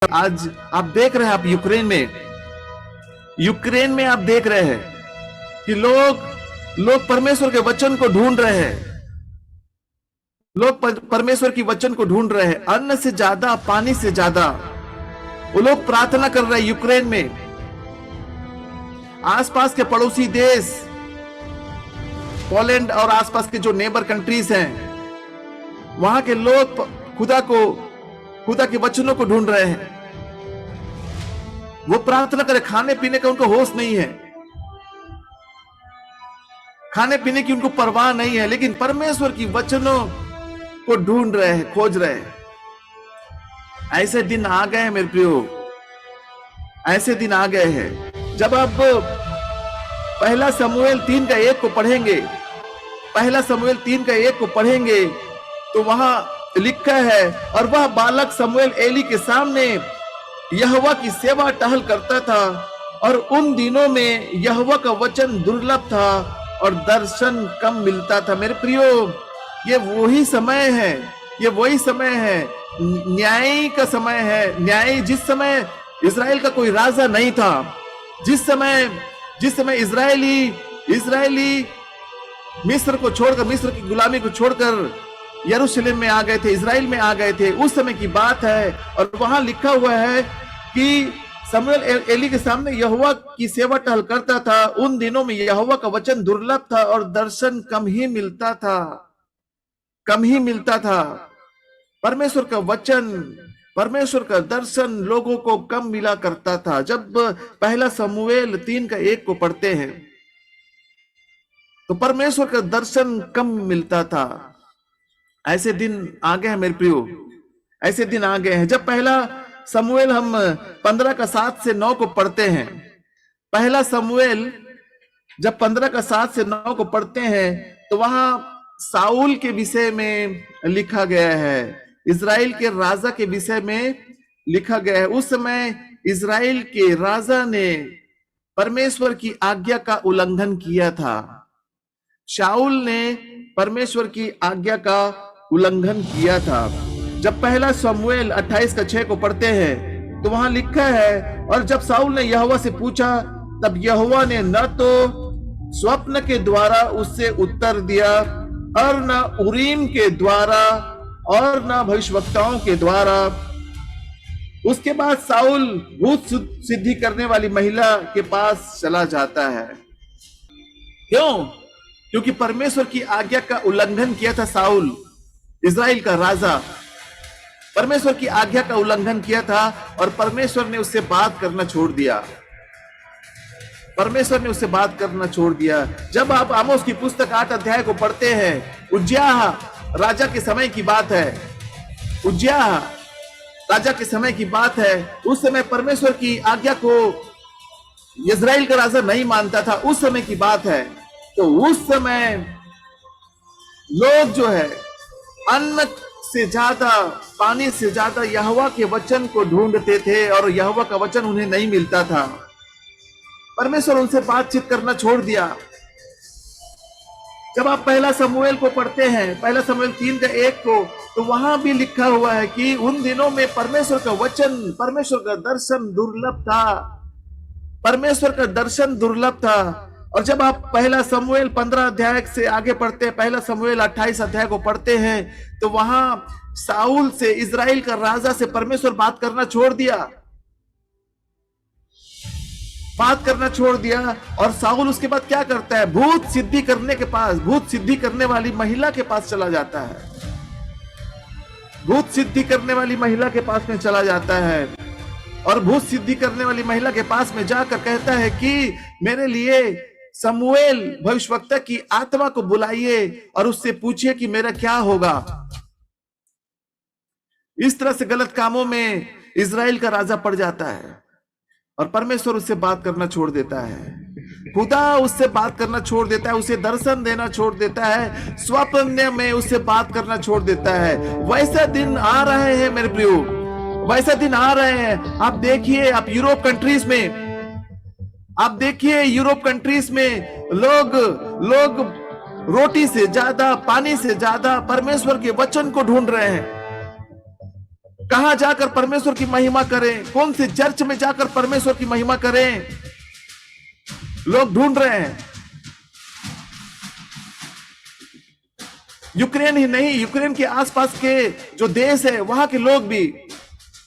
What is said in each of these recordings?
आज आप देख रहे हैं, आप यूक्रेन में आप देख रहे हैं कि लोग परमेश्वर के वचन को ढूंढ रहे हैं। लोग परमेश्वर की वचन को ढूंढ रहे हैं, अन्न से ज्यादा, पानी से ज्यादा वो लोग प्रार्थना कर रहे हैं। यूक्रेन में आसपास के पड़ोसी देश, पोलैंड और आसपास के जो नेबर कंट्रीज हैं, वहां के लोग खुदा के वचनों को ढूंढ रहे हैं। वो प्रार्थना करे, खाने पीने का उनको होश नहीं है, खाने पीने की उनको परवाह नहीं है, लेकिन परमेश्वर की वचनों को ढूंढ रहे हैं, खोज रहे हैं। ऐसे दिन आ गए हैं मेरे प्रियो, ऐसे दिन आ गए हैं जब आप पहला शमूएल 3:1 को पढ़ेंगे, पहला शमूएल 3:1 को पढ़ेंगे तो वहां लिखा है, और वह बालक शमूएल एली के सामने यहोवा की सेवा टहल करता था, और उन दिनों में यहोवा का वचन दुर्लभ था और दर्शन कम मिलता था। मेरे प्रियो, ये वही समय है, ये वही समय है, न्याय का समय है। न्याय, जिस समय इजराइल का कोई राजा नहीं था, जिस समय इजरायली मिस्र को छोड़कर, मिस्र की गुलामी को छोड़कर यरूशलेम में आ गए थे, इजराइल में आ गए थे, उस समय की बात है। और वहां लिखा हुआ है कि शमूएल एली के सामने यहोवा की सेवा टहल करता था, उन दिनों में यहोवा का वचन दुर्लभ था और दर्शन कम ही मिलता था, कम ही मिलता था। परमेश्वर का वचन, परमेश्वर का दर्शन लोगों को कम मिला करता था। जब पहला शमूएल 3:1 को पढ़ते हैं तो परमेश्वर का दर्शन कम मिलता था। ऐसे दिन आ गए हैं मेरे प्रियो, ऐसे दिन आ गए हैं। जब पहला शमूएल हम 15:7 से 9 को पढ़ते हैं, पहला शमूएल जब 15:7 से 9 को पढ़ते हैं तो वहां साउल के विषय में लिखा गया है, इजराइल के राजा के विषय में लिखा गया है। उस समय इजराइल के राजा ने परमेश्वर की आज्ञा का उल्लंघन किया था। शाऊल ने परमेश्वर की आज्ञा का उल्लंघन किया था। जब पहला शमूएल 28:6 को पढ़ते हैं तो वहां लिखा है, और जब शाऊल ने यहोवा से पूछा तब यहोवा ने न तो स्वप्न के द्वारा उससे उत्तर दिया, और न उरीम के द्वारा, और न भविष्यवक्ताओं के द्वारा। उसके बाद शाऊल भूत सिद्धि करने वाली महिला के पास चला जाता है। क्यों? क्योंकि परमेश्वर की आज्ञा का उल्लंघन किया था शाऊल, इजराइल का राजा। परमेश्वर की आज्ञा का उल्लंघन किया था और परमेश्वर ने उससे बात करना छोड़ दिया, परमेश्वर ने उससे बात करना छोड़ दिया। जब आप आमोस की पुस्तक 8 अध्याय को पढ़ते हैं, उज्जियाह राजा के समय की बात है, उज्जियाह राजा के समय की बात है। उस समय परमेश्वर की आज्ञा को इजराइल का राजा नहीं मानता था, उस समय की बात है। तो उस समय लोग जो है अन्न से ज्यादा, पानी से ज्यादा यहोवा के वचन को ढूंढते थे, और यहोवा का वचन उन्हें नहीं मिलता था। परमेश्वर उनसे बातचीत करना छोड़ दिया। जब आप पहला शमूएल को पढ़ते हैं, पहला शमूएल 3:1 को, तो वहां भी लिखा हुआ है कि उन दिनों में परमेश्वर का वचन, परमेश्वर का दर्शन दुर्लभ था, परमेश्वर का दर्शन दुर्लभ था। और जब आप पहला शमूएल 15 अध्याय से आगे पढ़ते हैं, पहला शमूएल 28 अध्याय को पढ़ते हैं, तो वहां शाऊल से, इजराइल का राजा से परमेश्वर बात करना छोड़ दिया, बात करना छोड़ दिया। और शाऊल उसके बाद क्या करता है? भूत सिद्धि करने के पास, भूत सिद्धि करने वाली महिला के पास चला जाता है, भूत सिद्धि करने वाली महिला के पास में चला जाता है, और भूत सिद्धि करने वाली महिला के पास में जाकर कहता है कि मेरे लिए शमूएल भविष्यवक्ता की आत्मा को बुलाइए और उससे पूछिए कि मेरा क्या होगा। इस तरह से गलत कामों में इजराइल का राजा पड़ जाता है और परमेश्वर उससे बात करना छोड़ देता है, खुदा उससे बात करना छोड़ देता है, उसे दर्शन देना छोड़ देता है, स्वप्न में उससे बात करना छोड़ देता है। वैसे दिन आ रहे हैं मेरे प्रियो, वैसे दिन आ रहे हैं। आप देखिए, आप यूरोप कंट्रीज में, आप देखिए यूरोप कंट्रीज में लोग रोटी से ज्यादा, पानी से ज्यादा परमेश्वर के वचन को ढूंढ रहे हैं। कहां जाकर परमेश्वर की महिमा करें, कौन से चर्च में जाकर परमेश्वर की महिमा करें, लोग ढूंढ रहे हैं। यूक्रेन ही नहीं, यूक्रेन के आसपास के जो देश है वहां के लोग भी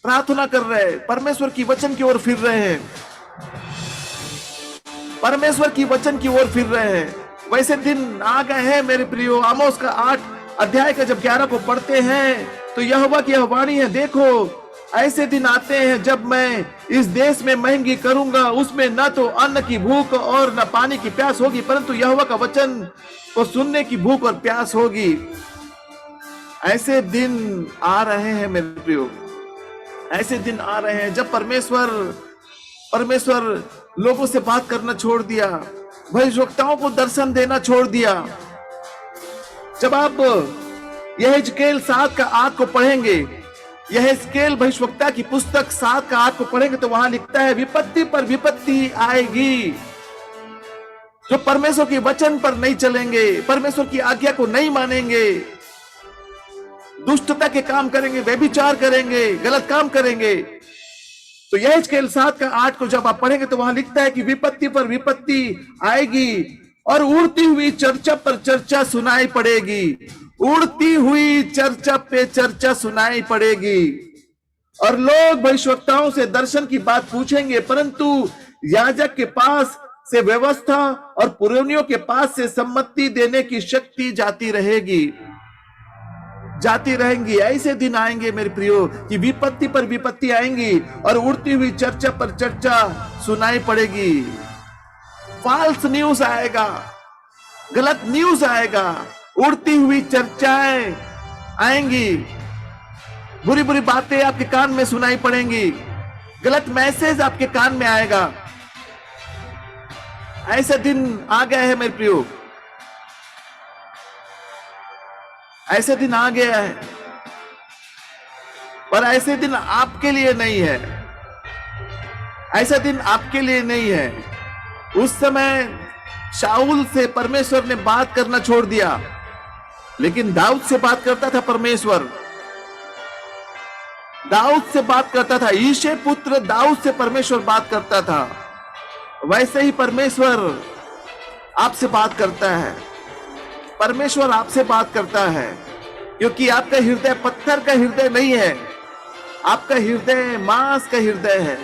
प्रार्थना कर रहे हैं, परमेश्वर की वचन की ओर फिर रहे हैं, परमेश्वर की वचन की ओर फिर रहे हैं। वैसे दिन आ गए हैं मेरे प्रियो। आमोस का 8 अध्याय का जब 11 को पढ़ते हैं तो यहोवा की यह वाणी है, देखो ऐसे दिन आते हैं जब मैं इस देश में महंगी करूंगा, उसमें न तो अन्न की भूख और न पानी की प्यास होगी, परंतु यहोवा का वचन को सुनने की भूख और प्यास होगी। ऐसे दिन आ रहे हैं मेरे प्रियो, ऐसे दिन आ रहे हैं जब परमेश्वर लोगों से बात करना छोड़ दिया, भविष्यवक्ताओं को दर्शन देना छोड़ दिया। जब आप यहेजकेल 7 का 8 को पढ़ेंगे, यहेजकेल भविष्यवक्ता की पुस्तक 7 का 8 को पढ़ेंगे तो वहां लिखता है विपत्ति पर विपत्ति आएगी। जो परमेश्वर के वचन पर नहीं चलेंगे, परमेश्वर की आज्ञा को नहीं मानेंगे, दुष्टता के काम करेंगे, व्यभिचार करेंगे, गलत काम करेंगे, तो यहेजकेल 7 का 8 को जब आप पढ़ेंगे तो वहां लिखता है कि विपत्ति पर विपत्ति आएगी और उड़ती हुई चर्चा पर चर्चा सुनाई पड़ेगी, उड़ती हुई चर्चा पे चर्चा सुनाई पड़ेगी। और लोग भविष्यवक्ताओं से दर्शन की बात पूछेंगे, परंतु याजक के पास से व्यवस्था और पुरोनियों के पास से सम्मति देने की शक्ति जाती रहेगी, जाती रहेंगी। ऐसे दिन आएंगे मेरे प्रियो कि विपत्ति पर विपत्ति आएंगी और उड़ती हुई चर्चा पर चर्चा सुनाई पड़ेगी। फॉल्स न्यूज आएगा, गलत न्यूज आएगा, उड़ती हुई चर्चाएं आएंगी, बुरी बुरी बातें आपके कान में सुनाई पड़ेंगी, गलत मैसेज आपके कान में आएगा। ऐसे दिन आ गए हैं मेरे प्रियो, ऐसे दिन आ गया है, पर ऐसे दिन आपके लिए नहीं है, ऐसा दिन आपके लिए नहीं है। उस समय शाऊल से परमेश्वर ने बात करना छोड़ दिया, लेकिन दाऊद से बात करता था परमेश्वर, दाऊद से बात करता था, यिशै पुत्र दाऊद से परमेश्वर बात करता था। वैसे ही परमेश्वर आपसे बात करता है, परमेश्वर आपसे बात करता है, क्योंकि आपका हृदय पत्थर का हृदय नहीं है, आपका हृदय मांस का हृदय है।